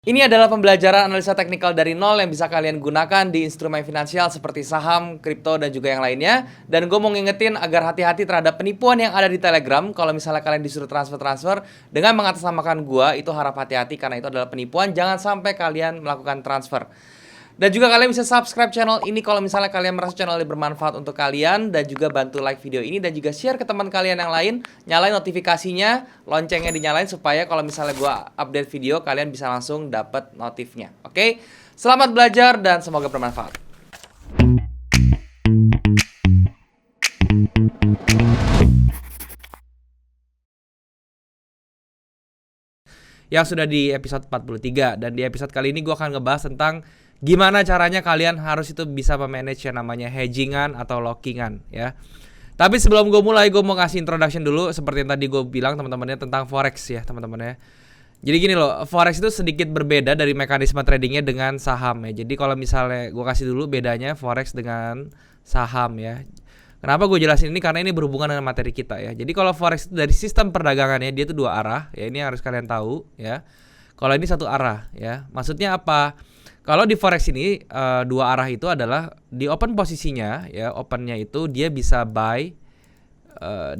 Ini adalah pembelajaran analisa teknikal dari nol yang bisa kalian gunakan di instrumen finansial seperti saham, kripto, dan juga yang lainnya. Dan gue mau ngingetin agar hati-hati terhadap penipuan yang ada di Telegram. Kalau misalnya kalian disuruh transfer-transfer dengan mengatasnamakan gue, itu harap hati-hati karena itu adalah penipuan. Jangan sampai kalian melakukan transfer. Dan juga kalian bisa subscribe channel ini kalau misalnya kalian merasa channel ini bermanfaat untuk kalian. Dan juga bantu like video ini dan juga share ke teman kalian yang lain. Nyalain notifikasinya, loncengnya dinyalain supaya kalau misalnya gue update video kalian bisa langsung dapat notifnya. Oke? Selamat belajar dan semoga bermanfaat. Yang sudah di episode 43. Dan di episode kali ini gue akan ngebahas tentang gimana caranya kalian harus itu bisa memanage yang namanya hedgingan atau lockingan ya. Tapi sebelum gue mulai, gue mau kasih introduction dulu seperti yang tadi gue bilang teman-temannya tentang forex ya teman-temannya. Jadi gini loh, forex itu sedikit berbeda dari mekanisme tradingnya dengan saham ya. Jadi kalau misalnya gue kasih dulu bedanya forex dengan saham ya. Kenapa gue jelasin ini? Karena ini berhubungan dengan materi kita ya. Jadi kalau forex itu dari sistem perdagangannya dia itu dua arah ya. Ini harus kalian tahu ya. Kalau ini satu arah ya. Maksudnya apa? Kalau di forex ini dua arah itu adalah di open posisinya ya, opennya itu dia bisa buy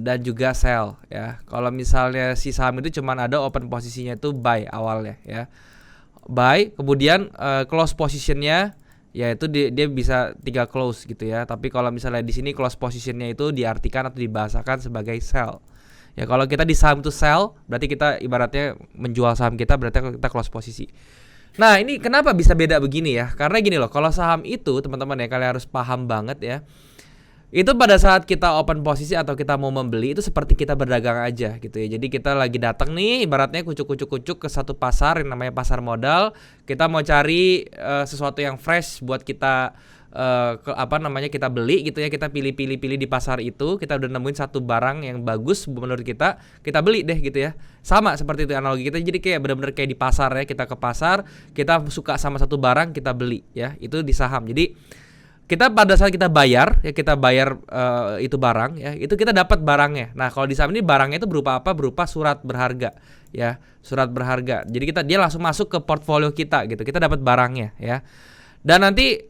dan juga sell ya. Kalau misalnya si saham itu cuman ada open posisinya itu buy awalnya ya. Buy, kemudian close positionnya yaitu dia bisa 3 close gitu ya. Tapi kalau misalnya di sini close positionnya itu diartikan atau dibahasakan sebagai sell. Ya kalau kita di saham itu sell, berarti kita ibaratnya menjual saham kita, berarti kita close posisi. Nah ini kenapa bisa beda begini ya? Karena gini loh, kalau saham itu teman-teman ya kalian harus paham banget ya. Itu pada saat kita open posisi atau kita mau membeli itu seperti kita berdagang aja gitu ya. Jadi kita lagi datang nih ibaratnya kucuk-kucuk ke satu pasar yang namanya pasar modal. Kita mau cari sesuatu yang fresh buat kita kita beli gitu ya. Kita pilih di pasar itu. Kita udah nemuin satu barang yang bagus menurut kita beli deh gitu ya. Sama seperti itu analogi kita. Jadi kayak benar-benar kayak di pasar ya. Kita ke pasar, kita suka sama satu barang, kita beli ya. Itu di saham. Jadi kita pada saat kita bayar ya, kita bayar itu barang ya, itu kita dapat barangnya. Nah kalau di saham ini barangnya itu berupa apa? Berupa surat berharga ya, surat berharga. Jadi dia langsung masuk ke portfolio kita gitu, kita dapat barangnya ya. Dan nanti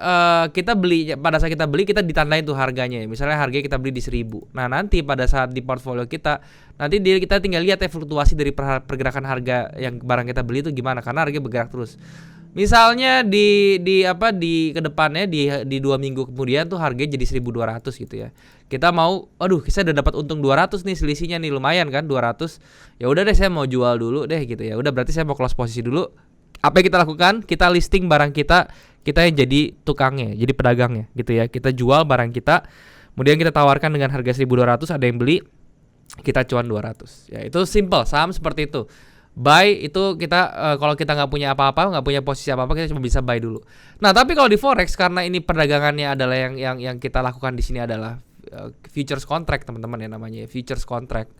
kita beli, pada saat kita beli kita ditandain tuh harganya. Misalnya harganya kita beli di 1.000. Nah nanti pada saat di portfolio kita, nanti kita tinggal lihat ya fluktuasi dari pergerakan harga yang barang kita beli itu gimana, karena harganya bergerak terus. Misalnya di kedepannya di 2 minggu kemudian tuh harganya jadi 1.200 gitu ya. Kita mau, aduh saya udah dapat untung 200 nih, selisihnya nih lumayan kan 200. Ya udah deh saya mau jual dulu deh gitu ya. Udah berarti saya mau close posisi dulu. Apa yang kita lakukan? Kita listing barang kita yang jadi tukangnya, jadi pedagangnya gitu ya. Kita jual barang kita, kemudian kita tawarkan dengan harga 1.200, ada yang beli, kita cuan 200. Ya itu simple, saham seperti itu. Buy itu kita kalau kita nggak punya apa-apa, nggak punya posisi apa-apa, kita cuma bisa buy dulu. Nah tapi kalau di forex, karena ini perdagangannya adalah yang kita lakukan di sini adalah futures contract teman-teman ya, namanya futures contract,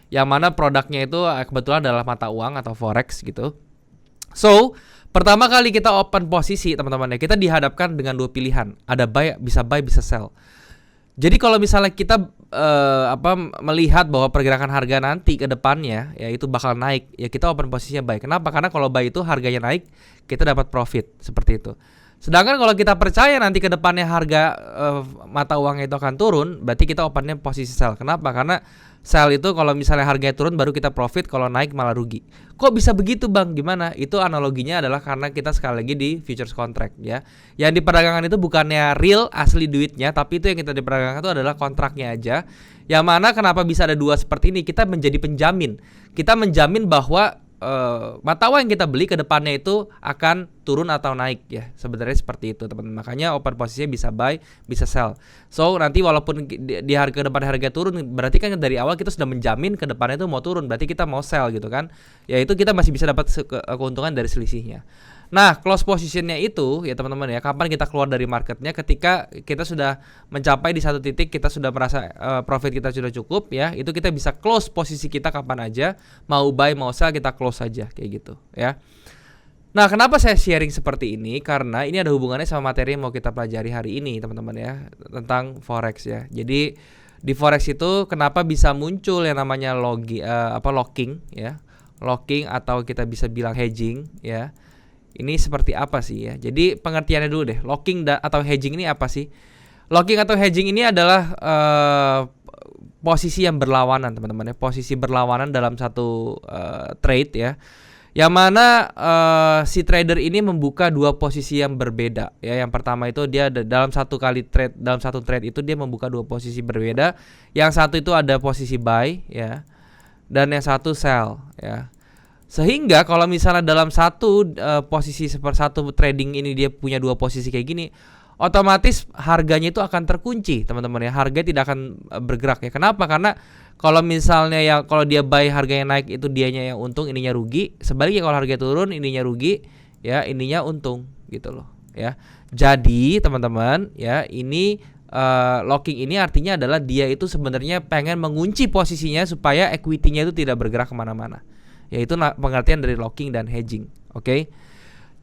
yang mana produknya itu kebetulan adalah mata uang atau forex gitu. So pertama kali kita open posisi teman-teman ya, kita dihadapkan dengan dua pilihan, ada bisa buy bisa sell. Jadi kalau misalnya kita melihat bahwa pergerakan harga nanti ke depannya ya itu bakal naik, ya kita open posisinya buy. Kenapa? Karena kalau buy itu harganya naik, kita dapat profit seperti itu. Sedangkan kalau kita percaya nanti ke depannya harga mata uang itu akan turun, berarti kita opennya posisi sell. Kenapa? Karena sell itu kalau misalnya harganya turun baru kita profit, kalau naik malah rugi. Kok bisa begitu bang? Gimana? Itu analoginya adalah karena kita sekali lagi di futures contract ya. Yang di perdagangan itu bukannya real asli duitnya, tapi itu yang kita diperdagangkan itu adalah kontraknya aja. Yang mana kenapa bisa ada dua seperti ini? Kita menjadi penjamin. Kita menjamin bahwa mata uang yang kita beli ke depannya itu akan turun atau naik ya. Sebenarnya seperti itu teman-teman. Makanya open posisinya bisa buy, bisa sell. So nanti walaupun di harga depan harga turun, berarti kan dari awal kita sudah menjamin ke depannya itu mau turun, berarti kita mau sell gitu kan. Ya itu kita masih bisa dapat keuntungan dari selisihnya. Nah, close positionnya itu ya teman-teman ya, kapan kita keluar dari marketnya? Ketika kita sudah mencapai di satu titik, kita sudah merasa profit kita sudah cukup ya, itu kita bisa close posisi kita kapan aja, mau buy mau sell kita close aja kayak gitu ya. Nah, kenapa saya sharing seperti ini? Karena ini ada hubungannya sama materi yang mau kita pelajari hari ini teman-teman ya, tentang forex ya. Jadi di forex itu kenapa bisa muncul yang namanya locking ya, locking atau kita bisa bilang hedging ya. Ini seperti apa sih ya? Jadi pengertiannya dulu deh. Locking atau hedging ini apa sih? Locking atau hedging ini adalah posisi yang berlawanan, teman-teman ya. Posisi berlawanan dalam satu trade ya. Yang mana si trader ini membuka dua posisi yang berbeda ya. Yang pertama itu dia dalam satu trade itu dia membuka dua posisi berbeda. Yang satu itu ada posisi buy ya, dan yang satu sell ya. Sehingga kalau misalnya dalam satu posisi satu trading ini dia punya dua posisi kayak gini, otomatis harganya itu akan terkunci, teman-teman ya. Harga tidak akan bergerak ya. Kenapa? Karena kalau misalnya kalau dia buy harganya naik itu dianya yang untung, ininya rugi. Sebaliknya kalau harga turun ininya rugi, ya ininya untung gitu loh ya. Jadi teman-teman ya, ini locking ini artinya adalah dia itu sebenarnya pengen mengunci posisinya supaya equity-nya itu tidak bergerak kemana-mana. Yaitu pengertian dari locking dan hedging. Oke.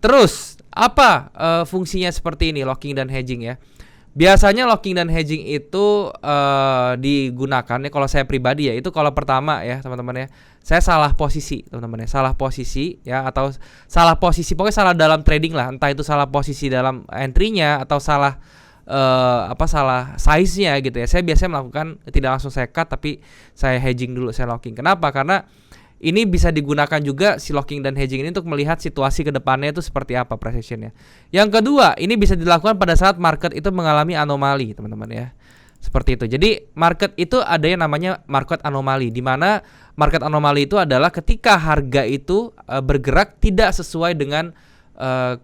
Terus apa fungsinya seperti ini locking dan hedging ya? Biasanya locking dan hedging itu digunakan ya, kalau saya pribadi ya, itu kalau pertama ya teman-teman ya, saya salah posisi teman-teman ya, salah posisi ya, atau salah posisi, pokoknya salah dalam trading lah, entah itu salah posisi dalam entry-nya atau salah salah size-nya gitu ya. Saya biasanya melakukan tidak langsung saya cut, tapi saya hedging dulu, saya locking. Kenapa? Karena ini bisa digunakan juga si locking dan hedging ini untuk melihat situasi ke depannya itu seperti apa precisionnya. Yang kedua, ini bisa dilakukan pada saat market itu mengalami anomali, teman-teman ya. Seperti itu. Jadi market itu ada yang namanya market anomali, di mana market anomali itu adalah ketika harga itu bergerak tidak sesuai dengan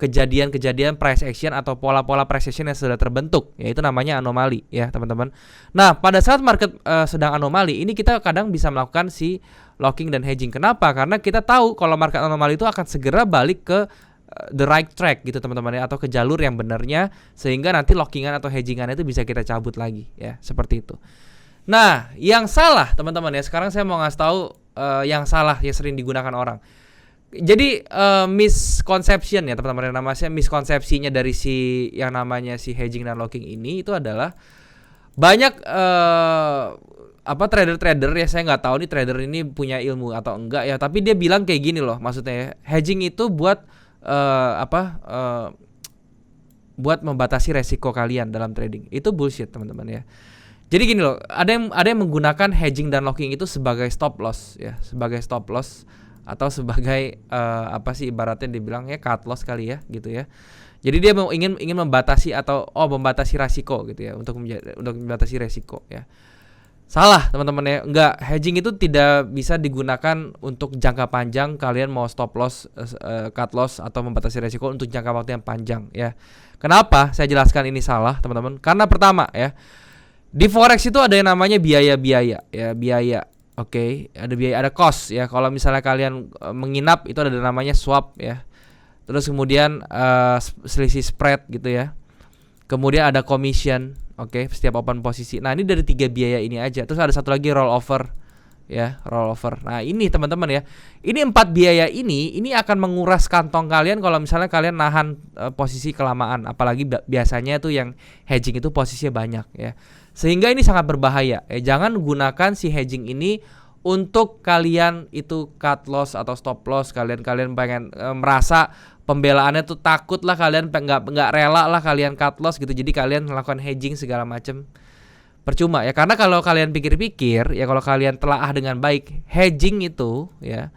kejadian-kejadian price action atau pola-pola price action yang sudah terbentuk, yaitu namanya anomali ya teman-teman. Nah pada saat market sedang anomali ini kita kadang bisa melakukan si locking dan hedging. Kenapa? Karena kita tahu kalau market anomali itu akan segera balik ke the right track gitu teman-teman ya, atau ke jalur yang benarnya, sehingga nanti lockingan atau hedgingan itu bisa kita cabut lagi ya, seperti itu. Nah yang salah teman-teman ya, sekarang saya mau ngasih tahu yang salah yang sering digunakan orang. Jadi misconception ya teman-teman, yang namanya miskonsepsinya dari si yang namanya si hedging dan locking ini itu adalah banyak trader-trader ya, saya nggak tahu nih trader ini punya ilmu atau enggak ya, tapi dia bilang kayak gini loh, maksudnya ya, hedging itu buat buat membatasi resiko kalian dalam trading. Itu bullshit teman-teman ya. Jadi gini loh, ada yang menggunakan hedging dan locking itu sebagai stop loss ya, sebagai stop loss atau sebagai ibaratnya dibilang ya cut loss kali ya gitu ya. Jadi dia ingin membatasi atau membatasi resiko gitu ya, untuk membatasi resiko ya. Salah teman-teman ya, enggak, hedging itu tidak bisa digunakan untuk jangka panjang. Kalian mau stop loss, cut loss atau membatasi resiko untuk jangka waktu yang panjang ya. Kenapa saya jelaskan ini salah teman-teman? Karena pertama ya, di forex itu ada yang namanya biaya-biaya ya, biaya. Oke, ada biaya, ada cost ya. Kalau misalnya kalian menginap itu ada namanya swap ya. Terus kemudian selisih spread gitu ya. Kemudian ada commission, oke, setiap open posisi. Nah, ini dari 3 biaya ini aja. Terus ada satu lagi rollover ya, rollover. Nah, ini teman-teman ya. Ini 4 biaya ini akan menguras kantong kalian kalau misalnya kalian nahan posisi kelamaan, apalagi biasanya tuh yang hedging itu posisinya banyak ya. Sehingga ini sangat berbahaya. Jangan gunakan si hedging ini untuk kalian itu cut loss atau stop loss. Kalian pengen merasa pembelaannya tuh takut lah, kalian nggak rela lah kalian cut loss gitu. Jadi kalian melakukan hedging segala macam. Percuma ya, karena kalau kalian pikir-pikir ya, kalau kalian telaah dengan baik, hedging itu ya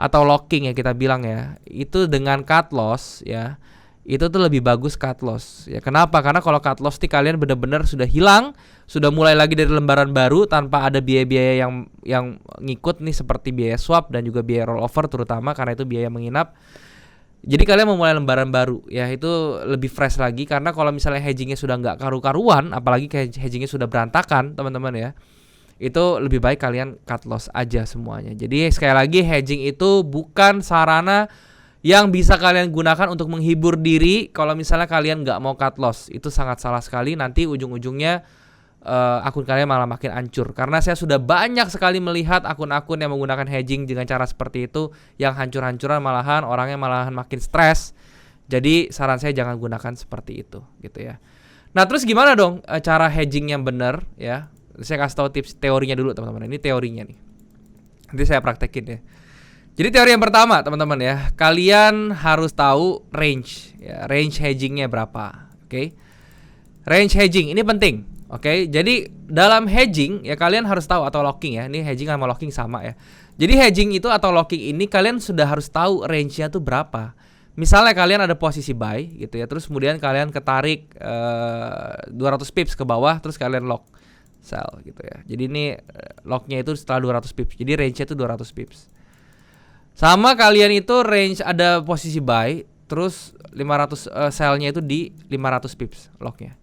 atau locking ya kita bilang ya, itu dengan cut loss ya, itu tuh lebih bagus cut loss ya. Kenapa? Karena kalau cut loss nih kalian benar-benar sudah hilang, sudah mulai lagi dari lembaran baru tanpa ada biaya-biaya yang ngikut nih, seperti biaya swap dan juga biaya rollover terutama, karena itu biaya menginap. Jadi kalian memulai lembaran baru ya, itu lebih fresh lagi. Karena kalau misalnya hedgingnya sudah nggak karu-karuan, apalagi hedgingnya sudah berantakan teman-teman ya, itu lebih baik kalian cut loss aja semuanya. Jadi sekali lagi, hedging itu bukan sarana yang bisa kalian gunakan untuk menghibur diri. Kalau misalnya kalian nggak mau cut loss, itu sangat salah sekali. Nanti ujung-ujungnya akun kalian malah makin hancur. Karena saya sudah banyak sekali melihat akun-akun yang menggunakan hedging dengan cara seperti itu, yang hancur-hancuran, malahan orangnya malahan makin stres. Jadi saran saya jangan gunakan seperti itu gitu ya. Nah terus gimana dong cara hedging yang benar ya? Saya kasih tahu tips teorinya dulu teman-teman. Ini teorinya nih, nanti saya praktekin ya. Jadi teori yang pertama teman-teman ya, kalian harus tahu range ya, range hedgingnya berapa. Oke. Range hedging ini penting. Oke. Jadi dalam hedging ya kalian harus tahu, atau locking ya. Ini hedging sama locking sama ya. Jadi hedging itu atau locking ini kalian sudah harus tahu range-nya tuh berapa. Misalnya kalian ada posisi buy gitu ya, terus kemudian kalian ketarik 200 pips ke bawah, terus kalian lock sell gitu ya. Jadi ini locknya itu setelah 200 pips. Jadi range-nya itu 200 pips. Sama kalian itu range ada posisi buy, terus 500 sell-nya itu di 500 pips locknya.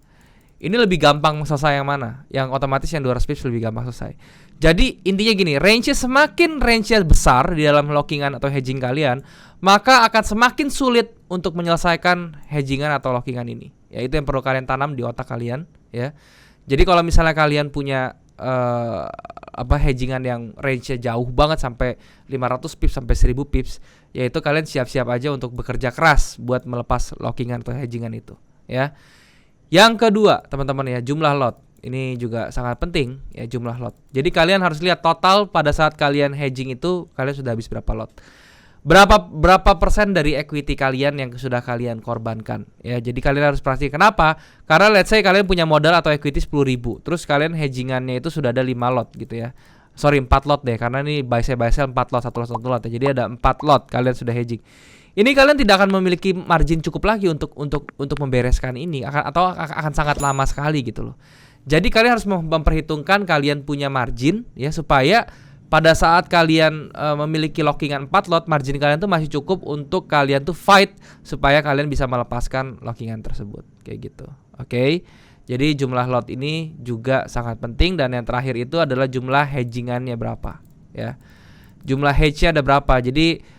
Ini lebih gampang selesai yang mana? Yang otomatis yang 200 pips lebih gampang selesai. Jadi intinya gini, semakin range-nya besar di dalam lockingan atau hedging kalian, maka akan semakin sulit untuk menyelesaikan hedgingan atau lockingan ini. Ya, itu yang perlu kalian tanam di otak kalian ya. Jadi kalau misalnya kalian punya hedgingan yang range-nya jauh banget sampai 500 pips sampai 1000 pips, yaitu kalian siap-siap aja untuk bekerja keras buat melepas lockingan atau hedgingan itu ya. Yang kedua teman-teman ya, jumlah lot. Ini juga sangat penting ya, jumlah lot. Jadi kalian harus lihat total pada saat kalian hedging itu kalian sudah habis berapa lot. Berapa persen dari equity kalian yang sudah kalian korbankan ya. Jadi kalian harus perhatikan. Kenapa? Karena let's say kalian punya modal atau equity 10.000, terus kalian hedgingannya itu sudah ada 5 lot gitu ya. Sorry, 4 lot deh, karena ini buy sell 4 lot, 1 lot ya. Jadi ada 4 lot kalian sudah hedging. Ini kalian tidak akan memiliki margin cukup lagi untuk membereskan ini, akan sangat lama sekali gitu loh. Jadi kalian harus memperhitungkan kalian punya margin ya, supaya pada saat kalian memiliki lockingan 4 lot, margin kalian tuh masih cukup untuk kalian tuh fight supaya kalian bisa melepaskan lockingan tersebut kayak gitu. Oke. Jadi jumlah lot ini juga sangat penting, dan yang terakhir itu adalah jumlah hedgingannya berapa ya. Jumlah hedge-nya ada berapa. Jadi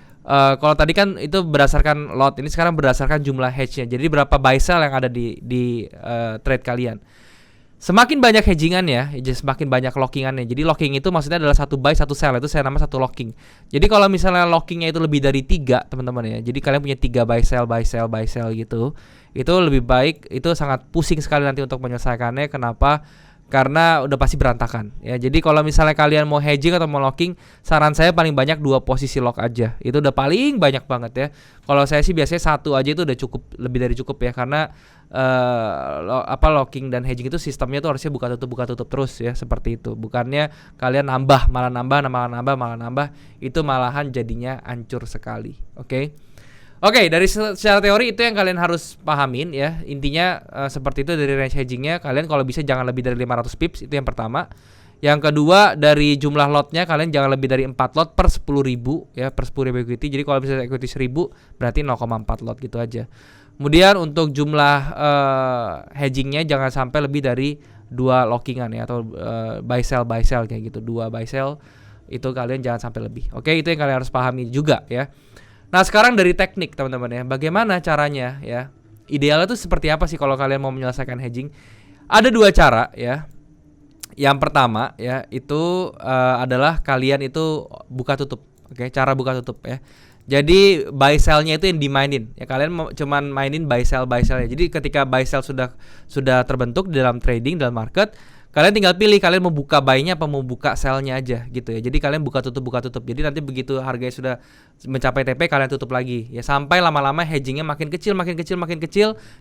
kalau tadi kan itu berdasarkan lot, ini sekarang berdasarkan jumlah hedge-nya. Jadi berapa buy sell yang ada di trade kalian. Semakin banyak hedgingannya, semakin banyak lockingannya. Jadi locking itu maksudnya adalah satu buy, satu sell. Itu saya nama satu locking. Jadi kalau misalnya lockingnya itu lebih dari 3 teman-teman ya. Jadi kalian punya 3 buy sell gitu. Itu lebih baik, itu sangat pusing sekali nanti untuk menyelesaikannya. Kenapa? Karena udah pasti berantakan ya. Jadi kalau misalnya kalian mau hedging atau mau locking, saran saya paling banyak 2 posisi lock aja. Itu udah paling banyak banget ya. Kalau saya sih biasanya 1 aja itu udah cukup, lebih dari cukup ya. Karena locking dan hedging itu sistemnya tuh harusnya buka tutup terus ya, seperti itu. Bukannya kalian malah nambah, itu malahan jadinya hancur sekali. Oke, dari secara teori itu yang kalian harus pahamin ya. Intinya seperti itu dari range hedgingnya. Kalian kalau bisa jangan lebih dari 500 pips, itu yang pertama. Yang kedua, dari jumlah lotnya kalian jangan lebih dari 4 lot per 10.000 ya, per 10.000 equity. Jadi kalau misalnya equity 1000 berarti 0,4 lot gitu aja. Kemudian untuk jumlah hedgingnya jangan sampai lebih dari 2 lockingan ya, atau buy sell kayak gitu. 2 buy sell itu kalian jangan sampai lebih. Oke, itu yang kalian harus pahami juga ya. Nah sekarang dari teknik teman-teman ya, bagaimana caranya ya, idealnya tuh seperti apa sih kalau kalian mau menyelesaikan hedging? Ada 2 cara ya. Yang pertama ya, itu adalah kalian itu buka tutup. Oke, cara buka tutup ya. Jadi buy sell-nya itu yang dimainin ya, kalian cuman mainin buy sell-nya. Jadi ketika buy sell sudah terbentuk di dalam trading, dalam market, kalian tinggal pilih kalian mau buka buy-nya apa mau buka sell-nya aja gitu ya. Jadi kalian buka tutup. Jadi nanti begitu harganya sudah mencapai TP kalian tutup lagi ya, sampai lama-lama hedgingnya makin kecil.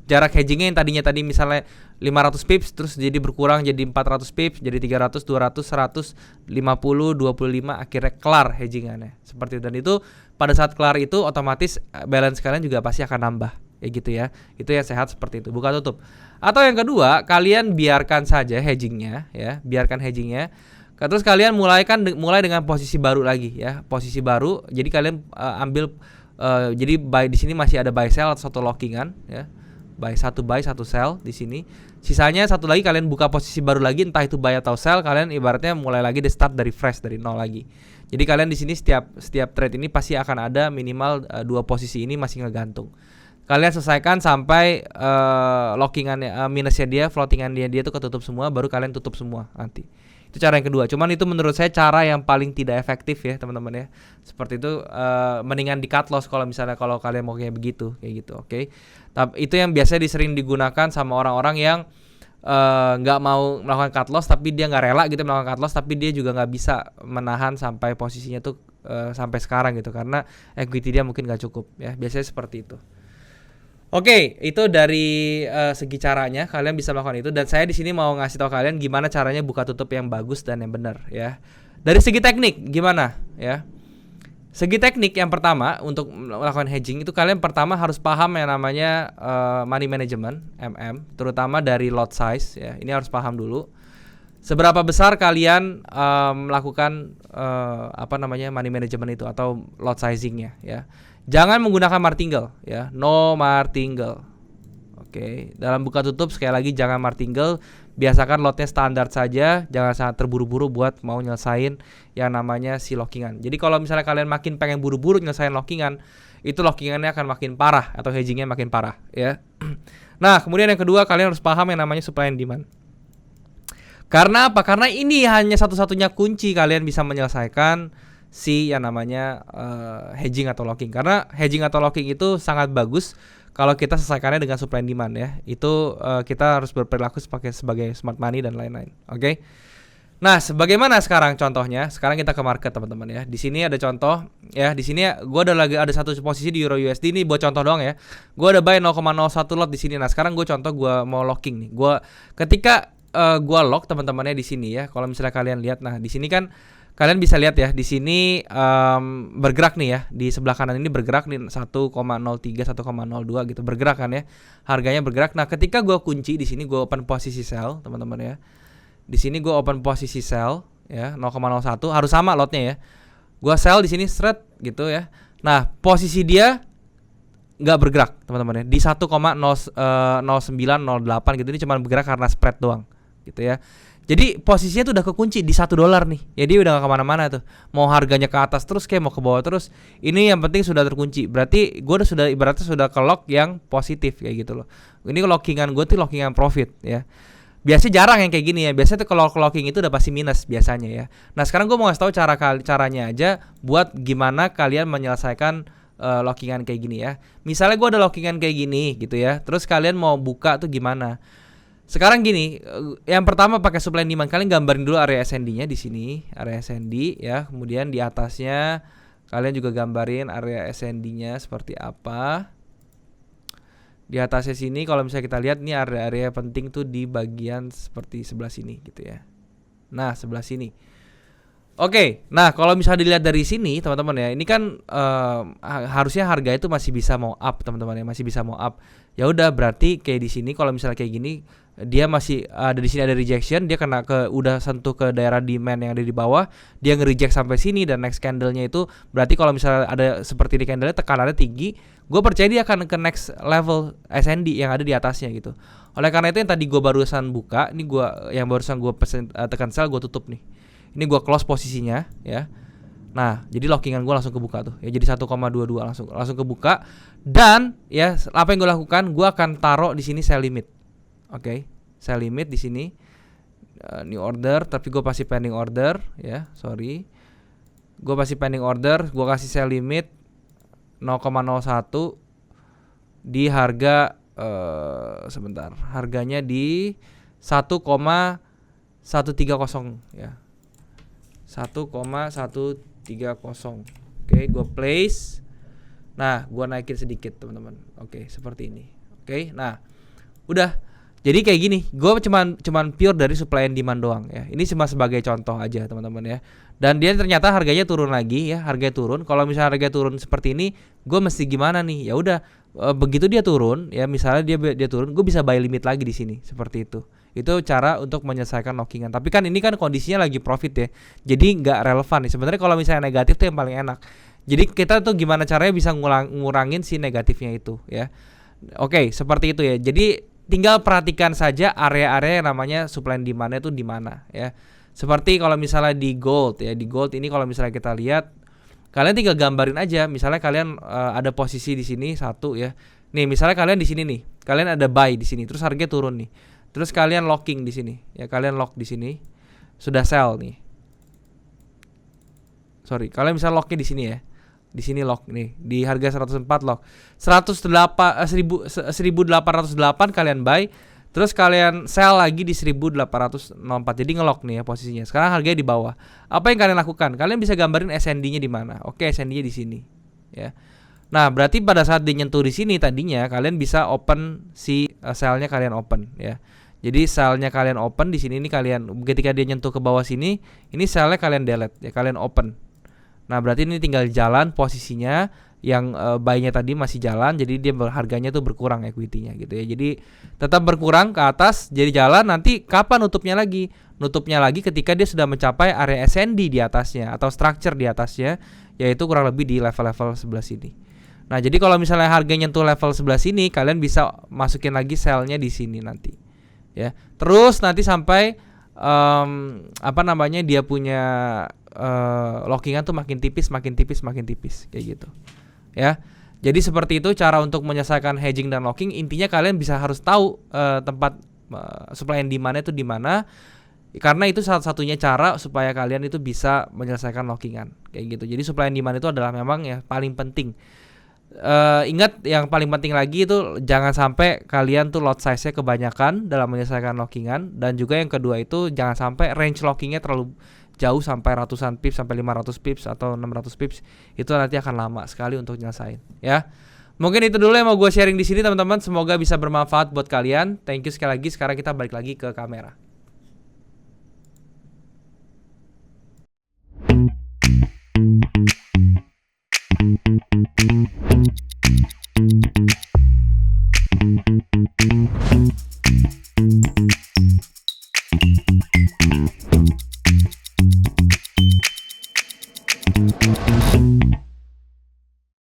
Jarak hedgingnya yang tadinya misalnya 500 pips terus jadi berkurang jadi 400 pips, jadi 300, 200, 100, 50, 25, akhirnya kelar hedgingannya. Seperti itu. Dan itu pada saat kelar itu otomatis balance kalian juga pasti akan nambah ya gitu ya. Itu yang sehat seperti itu, buka tutup. Atau yang kedua, kalian biarkan saja hedgingnya ya, terus kalian mulai dengan posisi baru lagi ya, posisi baru. Jadi kalian ambil jadi di sini masih ada buy sell atau satu lockingan ya, satu buy satu sell di sini. Sisanya satu lagi kalian buka posisi baru lagi, entah itu buy atau sell. Kalian ibaratnya mulai lagi di start dari fresh, dari nol lagi. Jadi kalian di sini setiap trade ini pasti akan ada minimal 2 posisi ini masih ngegantung. Kalian selesaikan sampai lockingannya minusnya dia, floatingannya dia tuh ketutup semua, baru kalian tutup semua nanti. Itu cara yang kedua. Cuman itu menurut saya cara yang paling tidak efektif ya teman-teman ya. Seperti itu, mendingan di cut loss kalau kalian mau kayak gitu. Oke. Tapi itu yang biasanya sering digunakan sama orang-orang yang nggak mau melakukan cut loss, tapi dia nggak rela gitu melakukan cut loss, tapi dia juga nggak bisa menahan sampai posisinya tuh sampai sekarang gitu, karena equity dia mungkin nggak cukup ya, biasanya seperti itu. Oke, itu dari segi caranya kalian bisa melakukan itu, dan saya di sini mau ngasih tahu kalian gimana caranya buka tutup yang bagus dan yang benar ya. Dari segi teknik gimana ya? Segi teknik yang pertama untuk melakukan hedging itu kalian pertama harus paham yang namanya money management terutama dari lot size ya. Ini harus paham dulu. Seberapa besar kalian melakukan money management itu atau lot sizingnya ya. Jangan menggunakan martingale ya, no martingale. Oke, dalam buka tutup sekali lagi jangan martingale. Biasakan lotnya standar saja, jangan sangat terburu-buru buat mau nyelesain yang namanya si lockingan. Jadi kalau misalnya kalian makin pengen buru-buru nyelesain lockingan, itu lockingannya akan makin parah atau hedgingnya makin parah ya. Nah, kemudian yang kedua kalian harus paham yang namanya supply and demand. Karena apa? Karena ini hanya satu-satunya kunci kalian bisa menyelesaikan si yang namanya hedging atau locking. Karena hedging atau locking itu sangat bagus kalau kita selesaikannya dengan supply and demand ya. Itu kita harus berperilaku sebagai smart money dan lain-lain. Oke. Nah, sebagaimana sekarang contohnya? Sekarang kita ke market teman-teman ya. Di sini ada contoh ya. Di sini gue ada satu posisi di Euro USD ini buat contoh doang ya. Gue ada buy 0,01 lot di sini. Nah, sekarang gue contoh gue mau locking nih. Ketika gue lock teman-temannya di sini ya. Kalau misalnya kalian lihat, nah di sini kan kalian bisa lihat ya, di sini bergerak nih ya, di sebelah kanan ini bergerak nih 1,03, 1,02 gitu, bergerak kan ya, harganya bergerak. Nah, ketika gue kunci di sini, gue open posisi sell teman-teman ya. Di sini gue open posisi sell ya, 0,01 harus sama lotnya ya. Gue sell di sini straight gitu ya. Nah, posisi dia nggak bergerak teman-teman ya, di 1,0908 gitu, ini cuma bergerak karena spread doang gitu ya. Jadi posisinya tuh udah kekunci di $1 nih. Jadi udah gak kemana-mana tuh. Mau harganya ke atas terus kayak mau ke bawah terus. Ini yang penting sudah terkunci. Berarti gue ibaratnya sudah ke lock yang positif kayak gitu loh. Ini lockingan gue tuh lockingan profit ya. Biasanya jarang yang kayak gini ya. Biasanya tuh kalau locking itu udah pasti minus biasanya ya. Nah, sekarang gue mau ngasih tahu caranya aja buat gimana kalian menyelesaikan lockingan kayak gini ya. Misalnya gue ada lockingan kayak gini gitu ya. Terus kalian mau buka tuh gimana? Sekarang gini, yang pertama pakai supply and demand. Kalian gambarin dulu area SND-nya di sini, area SND ya. Kemudian di atasnya kalian juga gambarin area SND-nya seperti apa. Di atasnya sini kalau misalnya kita lihat nih area-area penting tuh di bagian seperti sebelah sini gitu ya. Nah, sebelah sini. Oke, nah kalau misalnya dilihat dari sini teman-teman ya, ini kan harusnya harga itu masih bisa mau up teman-teman ya, masih bisa mau up. Ya udah, berarti kayak di sini kalau misalnya kayak gini dia masih ada di sini, ada rejection, dia udah sentuh ke daerah demand yang ada di bawah, dia nge-reject sampai sini, dan next candle-nya itu berarti kalau misalnya ada seperti di candle-nya tekanannya tinggi, gue percaya dia akan ke next level SND yang ada di atasnya gitu. Oleh karena itu yang tadi gue barusan buka, ini yang barusan gue tekan sell, gue tutup nih. Ini gue close posisinya ya. Nah, jadi lockingan gue langsung kebuka tuh. Ya jadi 1,22 langsung kebuka. Dan ya apa yang gue lakukan, gue akan taruh di sini sell limit. Oke, sell limit di sini. New order, tapi gue pasti pending order ya, sorry. Gue pasti pending order, gue kasih sell limit 0,01 di harga sebentar. Harganya di 1,130 ya. 1,130. Oke, gue place. Nah, gue naikin sedikit teman-teman. Oke, seperti ini. Oke, nah udah. Jadi kayak gini, gue cuman pure dari supply and demand doang ya. Ini cuma sebagai contoh aja teman-teman ya. Dan dia ternyata harganya turun lagi ya, harganya turun. Kalau misalnya harganya turun seperti ini, gue mesti gimana nih? Ya udah, begitu dia turun ya, misalnya dia turun, gue bisa buy limit lagi di sini seperti itu. Itu cara untuk menyelesaikan lockingan. Tapi kan ini kan kondisinya lagi profit ya, jadi nggak relevan nih. Sebenarnya kalau misalnya negatif tuh yang paling enak. Jadi kita tuh gimana caranya bisa ngurangin si negatifnya itu ya. Oke, seperti itu ya. Jadi tinggal perhatikan saja area-area yang namanya supply and demand-nya itu di mana ya. Seperti kalau misalnya di gold ya, di gold ini kalau misalnya kita lihat, kalian tinggal gambarin aja. Misalnya kalian ada posisi di sini satu ya. Nih, misalnya kalian di sini nih, kalian ada buy di sini, terus harganya turun nih. Terus kalian locking di sini ya, kalian lock di sini. Sudah sell nih. Sorry, kalian bisa locknya di sini ya. Di sini lock nih, di harga 104 lock. 1808 kalian buy, Terus kalian sell lagi di 1804. Jadi ngelock nih ya posisinya. Sekarang harganya di bawah. Apa yang kalian lakukan? Kalian bisa gambarin SND-nya di mana. Oke, SND-nya di sini, ya. Nah, berarti pada saat dia nyentuh di sini tadinya kalian bisa open si sell-nya kalian open, ya. Jadi sell-nya kalian open di sini, ini kalian ketika dia nyentuh ke bawah sini, ini sell-nya kalian delete ya, kalian open. Nah, berarti ini tinggal jalan posisinya, yang buy-nya tadi masih jalan, jadi dia harganya tuh berkurang equity-nya gitu ya. Jadi tetap berkurang ke atas, jadi jalan. Nanti kapan nutupnya lagi? Nutupnya lagi ketika dia sudah mencapai area SND di atasnya atau structure di atasnya, yaitu kurang lebih di level-level sebelah sini. Nah, jadi kalau misalnya harganya nyentuh level sebelah sini, kalian bisa masukin lagi sell-nya di sini nanti. Ya. Terus nanti sampai dia punya lockingan tuh makin tipis kayak gitu. Ya. Jadi seperti itu cara untuk menyelesaikan hedging dan locking. Intinya kalian bisa harus tahu tempat supply and demand-nya itu di mana. Karena itu satu-satunya cara supaya kalian itu bisa menyelesaikan lockingan kayak gitu. Jadi supply and demand itu adalah memang ya paling penting. Ingat yang paling penting lagi itu jangan sampai kalian tuh lot size-nya kebanyakan dalam menyelesaikan lockingan. Dan juga yang kedua itu jangan sampai range lockingnya terlalu jauh sampai ratusan pips, sampai 500 pips atau 600 pips. Itu nanti akan lama sekali untuk nyelesain, ya. Mungkin itu dulu yang mau gue sharing di sini teman-teman. Semoga bisa bermanfaat buat kalian. Thank you sekali lagi. Sekarang kita balik lagi ke kamera.